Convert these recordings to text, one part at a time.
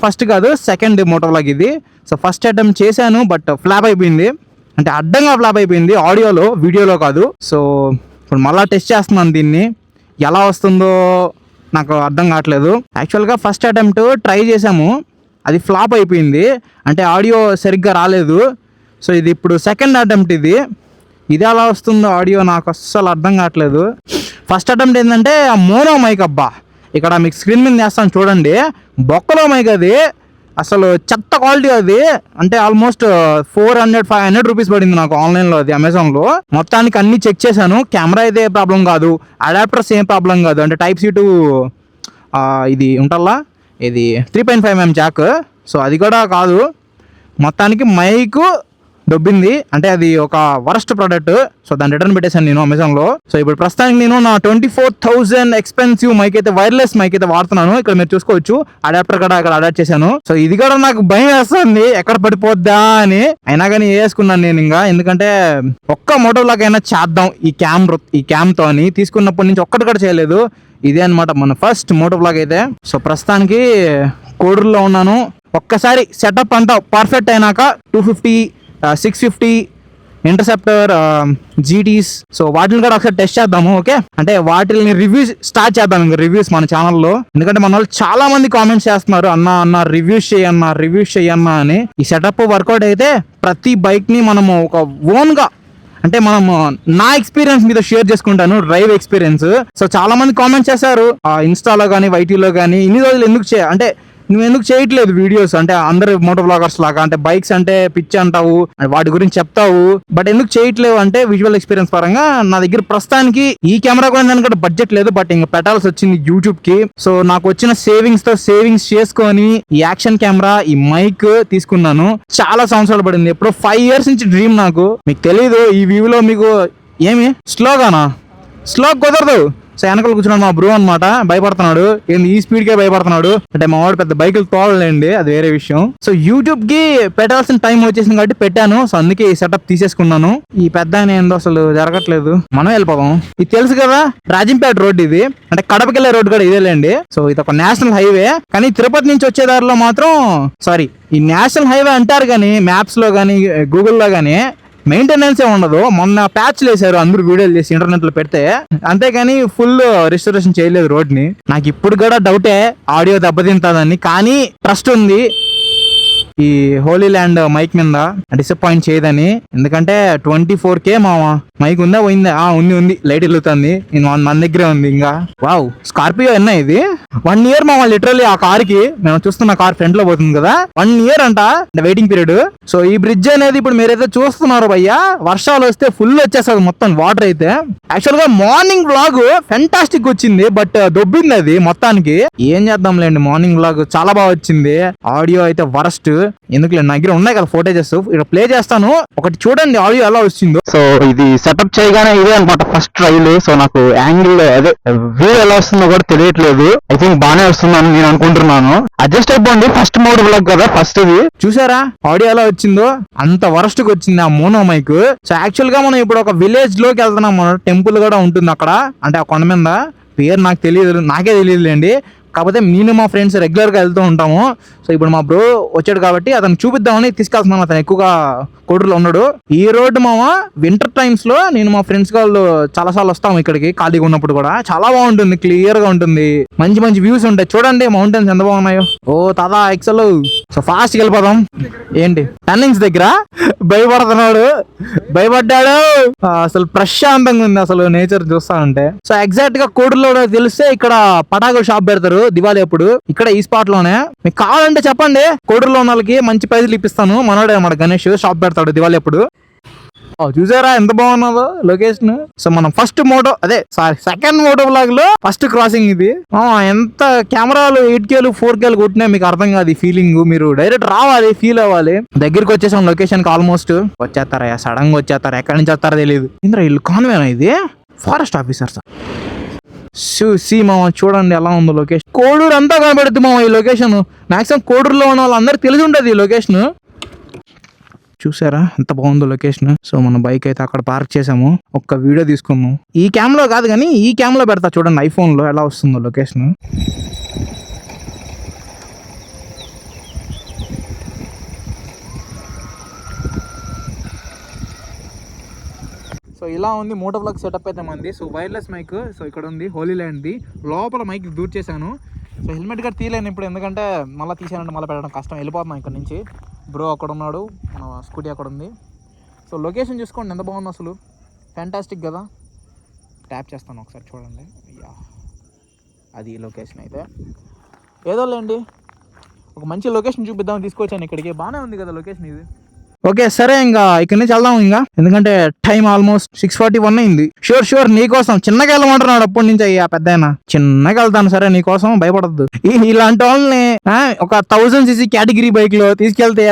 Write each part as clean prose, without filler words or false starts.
First కాదు, second Moto vlog ఇది. So first attempt చేశాను, బట్ ఫ్లాప్ అయిపోయింది. అంటే అడ్డంగా ఫ్లాప్ అయిపోయింది, ఆడియోలో, వీడియోలో కాదు. సో ఇప్పుడు మళ్ళీ టెస్ట్ చేస్తున్నాను దీన్ని, ఎలా వస్తుందో నాకు అర్థం కావట్లేదు. యాక్చువల్గా ఫస్ట్ అటెంప్ట్ ట్రై చేసాము, అది ఫ్లాప్ అయిపోయింది, అంటే ఆడియో సరిగ్గా రాలేదు. సో ఇది ఇప్పుడు సెకండ్ అటెంప్ట్. ఇది ఎలా వస్తుందో ఆడియో నాకు అస్సలు అర్థం కావట్లేదు. ఫస్ట్ అటెంప్ట్ ఏంటంటే మోనో మైక్. అబ్బా, ఇక్కడ మీకు స్క్రీన్ మీద వేస్తాను చూడండి, బొక్కలో మైక్ అది, అసలు చెత్త క్వాలిటీ అది. అంటే ఆల్మోస్ట్ 400-500 రూపీస్ పడింది నాకు ఆన్లైన్లో, అది అమెజాన్లో. మొత్తానికి అన్ని చెక్ చేశాను, కెమెరా అయితే ప్రాబ్లం కాదు, అడాప్టర్స్ ఏం ప్రాబ్లం కాదు. అంటే టైప్ సి టు ఇది ఉంటల్లా, ఇది 3.5mm జాక్, సో అది కూడా కాదు. మొత్తానికి మైక్ దొబ్బింది, అంటే అది ఒక వరస్ట్ ప్రోడక్ట్. సో దాన్ని రిటర్న్ పెట్టేశాను నేను అమెజాన్లో. సో ఇప్పుడు ప్రస్తుతానికి నేను నా 24,000 ఎక్స్పెన్సివ్ మైక్ అయితే, వైర్లెస్ మైక్ అయితే వాడుతున్నాను. ఇక్కడ మీరు చూసుకోవచ్చు, అడాప్టర్ కూడా ఇక్కడ అడాప్ట్ చేశాను. సో ఇది కూడా నాకు భయం వేస్తుంది, ఎక్కడ పడిపోద్దా అని. అయినా కానీ వేసుకున్నాను నేను ఇంకా, ఎందుకంటే ఒక్క మోటో వ్లాగ్ అయినా చేద్దాం ఈ క్యామ్తో అని తీసుకున్నప్పటి నుంచి ఒక్కటి కూడా చేయలేదు. ఇదే అనమాట మన ఫస్ట్ మోటో వ్లాగ్ అయితే. సో ప్రస్తుతానికి కోడూరులో ఉన్నాను. ఒక్కసారి సెటప్ అంతా పర్ఫెక్ట్ అయినాక 250, 650 ఇంటర్సెప్టర్ జీటీస్, సో వాటిని కూడా ఒకసారి టెస్ట్ చేద్దాము. ఓకే, అంటే వాటిని రివ్యూస్ స్టార్ట్ చేద్దాం ఇంకా, రివ్యూస్ మన ఛానల్లో. ఎందుకంటే మన వాళ్ళు చాలా మంది కామెంట్స్ చేస్తున్నారు, అన్న రివ్యూస్ చేయన్నా అని. ఈ సెటప్ వర్కౌట్ అయితే ప్రతి బైక్ ని మనము ఒక ఓన్ గా, అంటే మనము నా ఎక్స్పీరియన్స్ మీద షేర్ చేసుకుంటాను, డ్రైవ్ ఎక్స్పీరియన్స్. సో చాలా మంది కామెంట్స్ చేశారు ఇన్స్టాలో కానీ, వైటీలో కానీ, ఇన్ని రోజులు ఎందుకు అంటే నువ్వు ఎందుకు చేయట్లేదు వీడియోస్, అంటే అందరు మోటో బ్లాగర్స్ లాగా, అంటే బైక్స్ అంటే పిచ్చి అంటావు, వాటి గురించి చెప్తావు, బట్ ఎందుకు చేయట్లేవు అంటే విజువల్ ఎక్స్పీరియన్స్ పరంగా నా దగ్గర ప్రస్తుతానికి ఈ కెమెరా కూడా బడ్జెట్ లేదు, బట్ ఇంకా పెట్టాల్సి వచ్చింది యూట్యూబ్ కి. సో నాకు వచ్చిన సేవింగ్స్ చేసుకొని ఈ యాక్షన్ కెమెరా, ఈ మైక్ తీసుకున్నాను. చాలా సంవత్సరాలు పడింది, ఎప్పుడో 5 years నుంచి డ్రీమ్ నాకు. మీకు తెలీదు, ఈ వ్యూలో మీకు ఏమి స్లో కుదరదు. సో వెనకాల కూర్చున్నాడు మా బ్రో అనమాట, భయపడుతున్నాడు, ఏంది ఈ స్పీడ్ కే భయపడుతున్నాడు. అంటే మా వాడు పెద్ద బైకులు తోడలేండి, అది వేరే విషయం. సో యూట్యూబ్ కి పెట్టాల్సిన టైం వచ్చేసింది కాబట్టి పెట్టాను. సో అందుకే ఈ సెటప్ తీసేసుకున్నాను. ఈ పెద్ద ఏందో అసలు జరగట్లేదు, మనం వెళ్ళిపోదాం. ఇది తెలుసు కదా, రాజంపేట రోడ్ ఇది, అంటే కడపకి వెళ్ళే రోడ్ కూడా ఇదేలేండి. సో ఇది ఒక నేషనల్ హైవే, కానీ తిరుపతి నుంచి వచ్చే దారిలో మాత్రం ఈ నేషనల్ హైవే అంటారు కానీ మ్యాప్స్ లో కానీ గూగుల్లో కానీ మెయింటెనెన్స్ ఏ ఉండదు. మొన్న ప్యాచ్లు వేసారు అందరూ వీడియోలు చేసి ఇంటర్నెట్ లో పెడితే, అంతేగాని ఫుల్ రిస్టోరేషన్ చేయలేదు రోడ్ ని. నాకు ఇప్పుడు కూడా డౌటే ఆడియో దెబ్బతింటుందని, కానీ ట్రస్ట్ ఉంది ఈ హోలీ ల్యాండ్ మైక్ మీద డిసప్పాయింట్ చేయదని. ఎందుకంటే 24K మా మైక్ ఉందా, పోయిందా? ఉంది, లైట్ వెళ్తుంది, మన దగ్గరే ఉంది. ఇంకా వావ్, స్కార్పియో ఎన్న ఇది 1 year మా లిటరల్లీ ఆ కార్ కి, మేము చూస్తున్న కార్ ఫ్రంట్ లో పోతుంది కదా, 1 year అంట వెయిటింగ్ పీరియడ్. సో ఈ బ్రిడ్జ్ అనేది ఇప్పుడు మీరైతే చూస్తున్నారు భయ్యా, వర్షాలు వస్తే ఫుల్ వచ్చేస్తుంది మొత్తం వాటర్ అయితే. యాక్చువల్ గా మార్నింగ్ వ్లాగ్ ఫెంటాస్టిక్ వచ్చింది, బట్ దొబ్బింది అది మొత్తానికి. ఏం చేద్దాంలేండి, మార్నింగ్ వ్లాగ్ చాలా బాగా వచ్చింది, ఆడియో అయితే వరస్ట్. ఎందుకు నా దగ్గర ఉన్నాయి కదా ఫోటేజెస్, ఇక్కడ ప్లే చేస్తాను, ఒకటి చూడండి ఆడియో ఎలా వచ్చిందో. సో ఇది సెటప్ చేయగానే ఇదే అనమాట ఫస్ట్ ట్రైల్. సో నాకు యాంగిల్ అదే వ్యూ ఎలా వస్తుందో కూడా తెలియట్లేదు. ఐ థింక్ బాగానే వస్తుందని నేను అనుకుంటున్నాను. అడ్జస్ట్ అయిపోండి, ఫస్ట్ మోడ్ వ్లాగ్ కదా ఫస్ట్ ఇది. చూసారా ఆడియో ఎలా వచ్చిందో, అంత వరస్ట్ గా వచ్చింది ఆ మోనో మైక్. సో యాక్చువల్ గా మనం ఇప్పుడు ఒక విలేజ్ లోకి వెళ్తున్నాం, మనం టెంపుల్ కూడా ఉంటుంది అక్కడ, అంటే ఆ కొండ మీద, పేరు నాకే తెలియదులేండి. కాకపోతే నేను మా ఫ్రెండ్స్ రెగ్యులర్గా వెళ్తూ ఉంటాము. సో ఇప్పుడు మా బ్రో వచ్చాడు కాబట్టి అతను చూపిద్దామని తీసుకెళ్తున్నాను. అతను ఎక్కువగా కోడూరులో ఉన్నాడు. ఈ రోడ్డు మామ వింటర్ టైమ్స్ లో నేను మా ఫ్రెండ్స్ వాళ్ళు చాలా సార్లు వస్తాము ఇక్కడికి, ఖాళీగా ఉన్నప్పుడు కూడా. చాలా బాగుంటుంది, క్లియర్ గా ఉంటుంది, మంచి మంచి వ్యూస్ ఉంటాయి. చూడండి మౌంటైన్స్ ఎంత బాగున్నాయో. ఓ తాతా ఎక్సల్. సో ఫాస్ట్ వెళ్ళిపోదాం. ఏంటి టర్నింగ్స్ దగ్గర భయపడ్డాడు. అసలు ప్రశాంతంగా ఉంది అసలు నేచర్ చూస్తా ఉంటే. సో ఎగ్జాక్ట్ గా కోడూరులో తెలిస్తే ఇక్కడ పటాకుల షాప్ పెడతారు దివాళీ అప్పుడు, ఇక్కడ ఈ స్పాట్ లోనే. మీకు కావాలంటే చెప్పండి, కోడూరులో ఉన్న వాళ్ళకి మంచి ప్రైజులు ఇప్పిస్తాను. మనోడే మన గణేష్ షాప్ పెడతాడు దివాళీ అప్పుడు. చూసారా ఎంత బాగున్నదో లొకేషన్. సో మనం సెకండ్ మోటో వ్లాగ్ లో ఫస్ట్ క్రాసింగ్ ఇది. ఎంత కెమెరాలు 8K 4K కొట్టినా మీకు అర్థం కాదు ఈ ఫీలింగ్. మీరు డైరెక్ట్ రావాలి, ఫీల్ అవ్వాలి. దగ్గరికి వచ్చేసాం లొకేషన్ కి, ఆల్మోస్ట్ వచ్చేస్తారా, సడన్ గా వచ్చేస్తారా, ఎక్కడి నుంచి వస్తారో తెలియదు. ఇంద్ర ఇల్లు కాన్వేనా ఇది, ఫారెస్ట్ ఆఫీసర్స్. మామ చూడండి ఎలా ఉందో లొకేషన్. కోడూరు అంతా కనబడుతుంది మామ ఈ లొకేషన్. మాక్సిమం కోడూరులో ఉన్న వాళ్ళందరూ తెలిసి ఉంటుంది ఈ లొకేషన్. చూసారా ఎంత బాగుందో లొకేషన్. సో మన బైక్ అయితే అక్కడ పార్క్ చేసాము, ఒక్క వీడియో తీసుకున్నాము. ఈ క్యామ్లో కాదు కానీ ఈ క్యామ్లో పెడతా చూడండి, ఐఫోన్ లో ఎలా వస్తుందో లొకేషన్. ఇలా ఉంది మోటో వ్లాగ్ సెటప్ అయితే మంది. సో వైర్లెస్ మైక్, సో ఇక్కడ ఉంది హోలీ ల్యాండ్ది. లోపల మైక్ దూర్ చేశాను. సో హెల్మెట్ కూడా తీయలేను ఇప్పుడు, ఎందుకంటే మళ్ళీ తీసానంటే మళ్ళీ పెట్టడం కష్టం. వెళ్ళిపోతున్నాం ఇక్కడ నుంచి. బ్రో అక్కడ ఉన్నాడు, మన స్కూటీ అక్కడ ఉంది. సో లొకేషన్ చూసుకోండి ఎంత బాగుంది అసలు, ఫ్యాంటాస్టిక్ కదా. ట్యాప్ చేస్తాను ఒకసారి చూడండి. యా, అది లొకేషన్ అయితే ఏదో లేండి, ఒక మంచి లొకేషన్ చూపిద్దామని తీసుకొచ్చాను ఇక్కడికి. బాగానే ఉంది కదా లొకేషన్ ఇది. ఓకే సరే, ఇంకా ఇక్కడ నుంచి వెళ్దాం ఇంకా, ఎందుకంటే టైం ఆల్మోస్ట్ 6:41 అయింది. షూర్ నీకోసం చిన్నగా వెళ్ళమంటున్నాడు అప్పటి నుంచి. అయ్యా పెద్ద అయినా చిన్నగా వెళ్తాను, సరే నీకోసం భయపడద్దు. ఇలాంటి వాళ్ళని ఒక 1000cc కేటగిరీ బైక్ లో తీసుకెళ్తే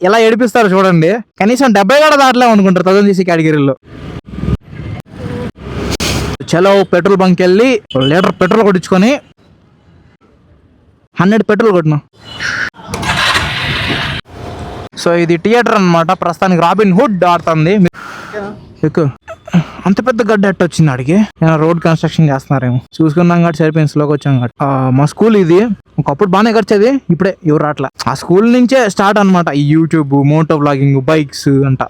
ఎలా ఏడిపిస్తారు చూడండి. కనీసం 70 కూడా దాటలే అనుకుంటారు 1000cc కేటగిరీలో. చలో పెట్రోల్ బంక్ వెళ్ళి లీటర్ పెట్రోల్ కొట్టించుకొని 100 పెట్రోల్ కొట్టినా. సో ఇది థియేటర్ అనమాట, ప్రస్తుతానికి రాబిన్ హుడ్ ఆడుతుంది. ఎక్కువ అంత పెద్ద గడ్డ ఎట్ట వచ్చింది అడిగి, రోడ్ కన్స్ట్రక్షన్ చేస్తున్నారేమో చూసుకున్నాం కాబట్టి సరిపోయింది, స్లోకి వచ్చాం కాబట్టి. మా స్కూల్ ఇది, ఒకప్పుడు బాగానే ఖర్చేది, ఇప్పుడే ఎవరు రాట్లా. ఆ స్కూల్ నుంచే స్టార్ట్ అనమాట ఈ యూట్యూబ్, మోటో వ్లాగింగ్, బైక్స్ అంట.